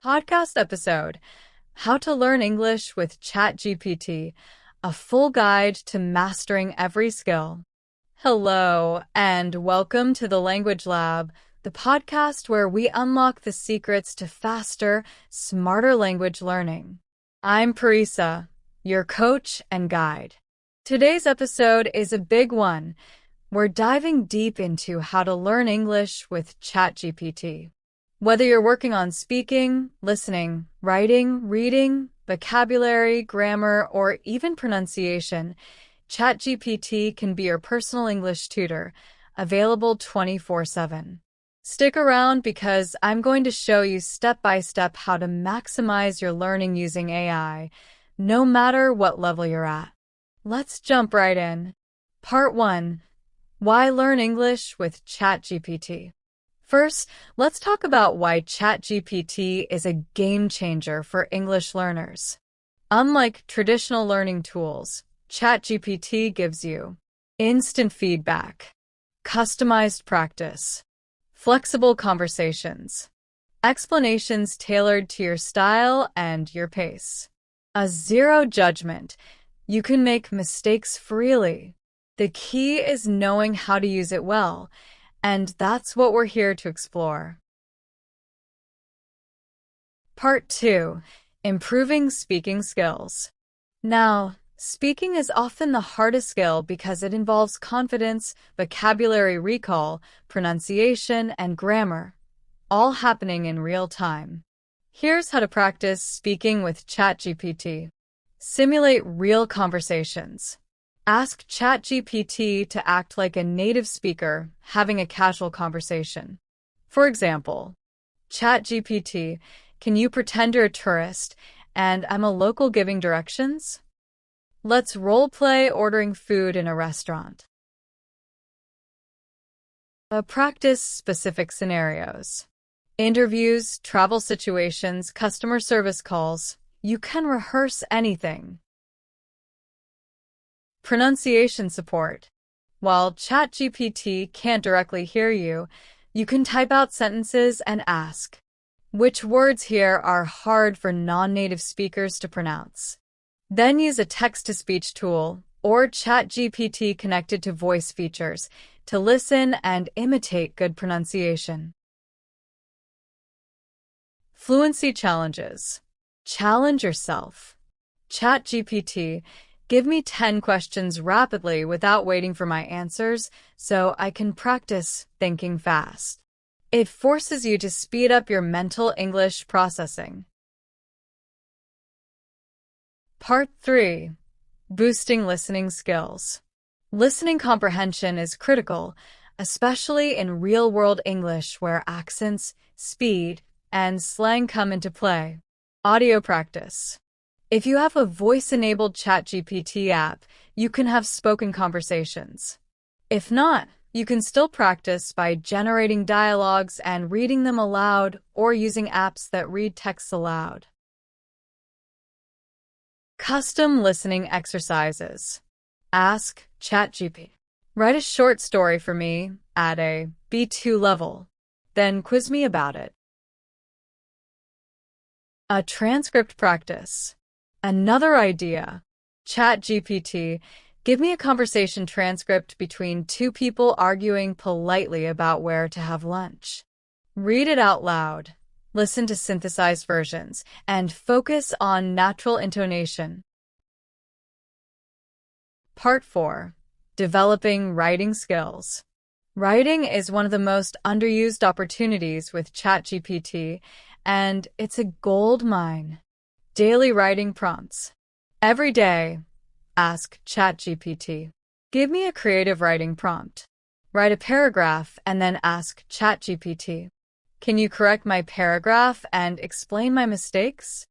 podcast episode, How to Learn English with Chat GPT, a full guide to mastering every skill. Hello, and welcome to the Language Lab, the podcast where we unlock the secrets to faster, smarter language learning. I'm Parisa, your coach and guide. Today's episode is a big one. We're diving deep into how to learn English with Chat GPT. Whether you're working on speaking, listening, writing, reading, vocabulary, grammar, or even pronunciation, ChatGPT can be your personal English tutor, available 24/7. Stick around because I'm going to show you step-by-step how to maximize your learning using AI, no matter what level you're at. Let's jump right in. Part 1. Why learn English with ChatGPT? First, let's talk about why ChatGPT is a game changer for English learners. Unlike traditional learning tools, ChatGPT gives you instant feedback, customized practice, flexible conversations, explanations tailored to your style and your pace, a zero judgment. You can make mistakes freely. The key is knowing how to use it well, and that's what we're here to explore. Part 2. Improving speaking skills. Now, speaking is often the hardest skill because it involves confidence, vocabulary recall, pronunciation, and grammar, all happening in real time. Here's how to practice speaking with ChatGPT. Simulate real conversations. Ask ChatGPT to act like a native speaker having a casual conversation. For example, ChatGPT, can you pretend you're a tourist and I'm a local giving directions? Let's role-play ordering food in a restaurant. Practice specific scenarios. Interviews, travel situations, customer service calls. You can rehearse anything. Pronunciation support. While ChatGPT can't directly hear you, you can type out sentences and ask, which words here are hard for non-native speakers to pronounce? Then use a text-to-speech tool or ChatGPT connected to voice features to listen and imitate good pronunciation. Fluency challenges. Challenge yourself. ChatGPT, give me 10 questions rapidly without waiting for my answers so I can practice thinking fast. It forces you to speed up your mental English processing. Part 3. Boosting listening skills. Listening comprehension is critical, especially in real-world English where accents, speed, and slang come into play. Audio practice. If you have a voice-enabled ChatGPT app, you can have spoken conversations. If not, you can still practice by generating dialogues and reading them aloud or using apps that read texts aloud. Custom listening exercises. Ask ChatGPT. Write a short story for me at a B2 level, then quiz me about it. A transcript practice. Another idea. ChatGPT, give me a conversation transcript between two people arguing politely about where to have lunch. Read it out loud, listen to synthesized versions, and focus on natural intonation. Part 4. Developing writing skills. Writing is one of the most underused opportunities with ChatGPT, and it's a gold mine. Daily writing prompts. Every day, ask ChatGPT. Give me a creative writing prompt. Write a paragraph and then ask ChatGPT. Can you correct my paragraph and explain my mistakes?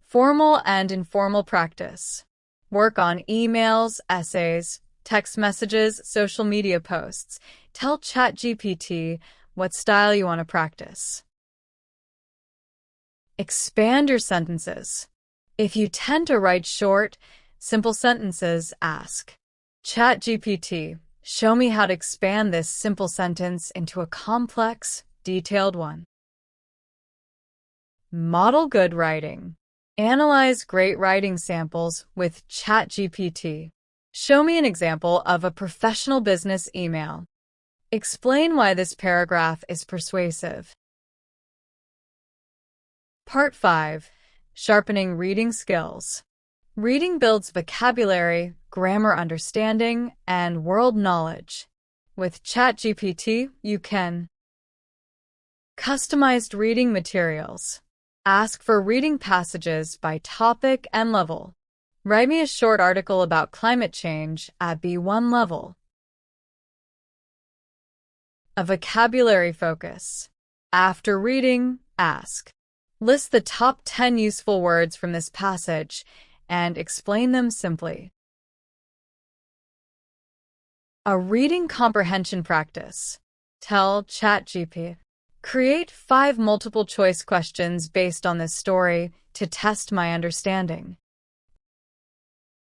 Formal and informal practice. Work on emails, essays, text messages, social media posts. Tell ChatGPT what style you want to practice. Expand your sentences. If you tend to write short, simple sentences, ask ChatGPT, show me how to expand this simple sentence into a complex, detailed one. Model good writing. Analyze great writing samples with Chat GPT. Show me an example of a professional business email. Explain why this paragraph is persuasive. Part 5. Sharpening reading skills. Reading builds vocabulary, grammar understanding, and world knowledge. With ChatGPT, you can customized reading materials. Ask for reading passages by topic and level. Write me a short article about climate change at B1 level. A vocabulary focus. After reading, ask. List the top 10 useful words from this passage and explain them simply. A reading comprehension practice. Tell ChatGPT. Create 5 multiple-choice questions based on this story to test my understanding.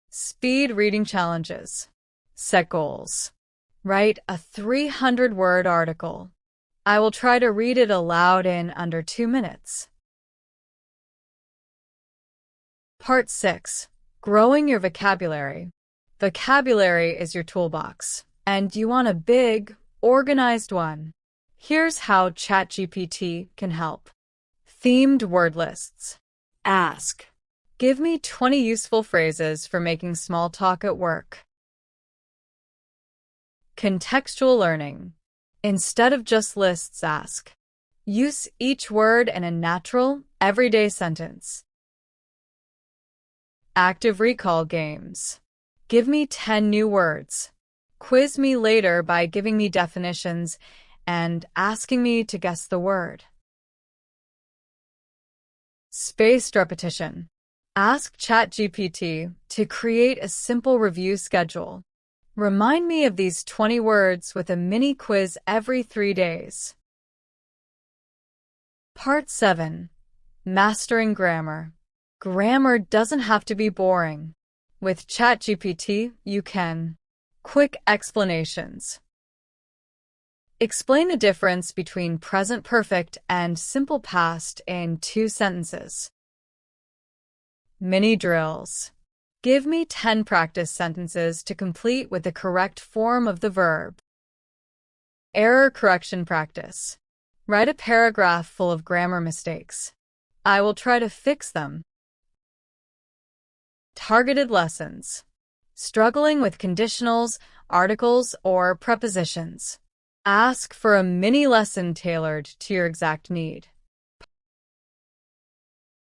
Speed reading challenges. Set goals. Write a 300-word article. I will try to read it aloud in under 2 minutes. Part 6. Growing your vocabulary. Vocabulary is your toolbox, and you want a big, organized one. Here's how ChatGPT can help. Themed word lists. Ask. Give me 20 useful phrases for making small talk at work. Contextual learning. Instead of just lists, ask. Use each word in a natural, everyday sentence. Active recall games. Give me 10 new words. Quiz me later by giving me definitions and asking me to guess the word. Spaced repetition. Ask ChatGPT to create a simple review schedule. Remind me of these 20 words with a mini quiz every 3 days. Part 7. Mastering grammar. Grammar doesn't have to be boring. With ChatGPT, you can. Quick explanations. Explain the difference between present perfect and simple past in 2 sentences. Mini drills. Give me 10 practice sentences to complete with the correct form of the verb. Error correction practice. Write a paragraph full of grammar mistakes. I will try to fix them. Targeted lessons. Struggling with conditionals, articles, or prepositions. Ask for a mini lesson tailored to your exact need.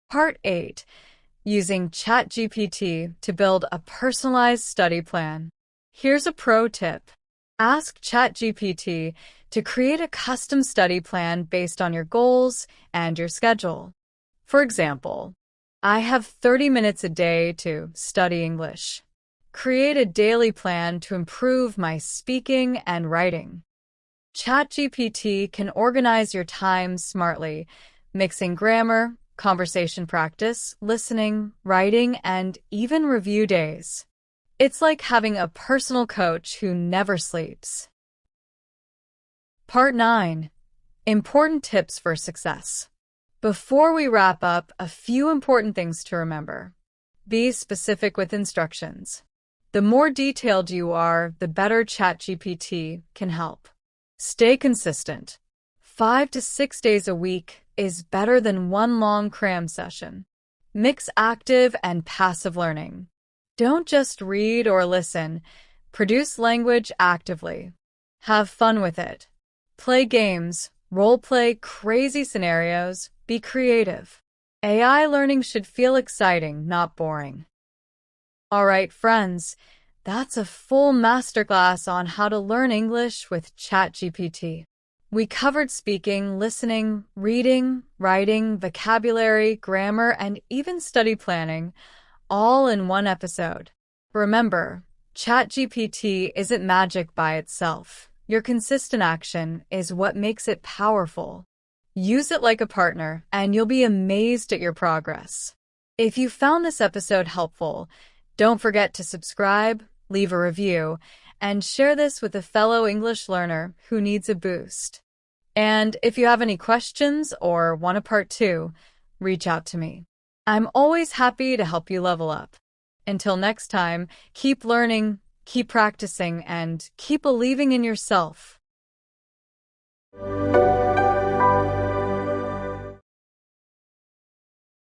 Part 8. Using ChatGPT to build a personalized study plan. Here's a pro tip. Ask ChatGPT to create a custom study plan based on your goals and your schedule. For example, I have 30 minutes a day to study English. Create a daily plan to improve my speaking and writing. ChatGPT can organize your time smartly, mixing grammar, conversation practice, listening, writing, and even review days. It's like having a personal coach who never sleeps. Part 9. Important tips for success. Before we wrap up, a few important things to remember. Be specific with instructions. The more detailed you are, the better ChatGPT can help. Stay consistent. 5 to 6 days a week is better than one long cram session. Mix active and passive learning. Don't just read or listen. Produce language actively. Have fun with it. Play games, role-play crazy scenarios, be creative. AI learning should feel exciting, not boring. All right, friends, that's a full masterclass on how to learn English with ChatGPT. We covered speaking, listening, reading, writing, vocabulary, grammar, and even study planning, all in one episode. Remember, ChatGPT isn't magic by itself. Your consistent action is what makes it powerful. Use it like a partner, and you'll be amazed at your progress. If you found this episode helpful, don't forget to subscribe, leave a review, and share this with a fellow English learner who needs a boost. And if you have any questions or want a part 2, reach out to me. I'm always happy to help you level up. Until next time, keep learning, keep practicing, and keep believing in yourself.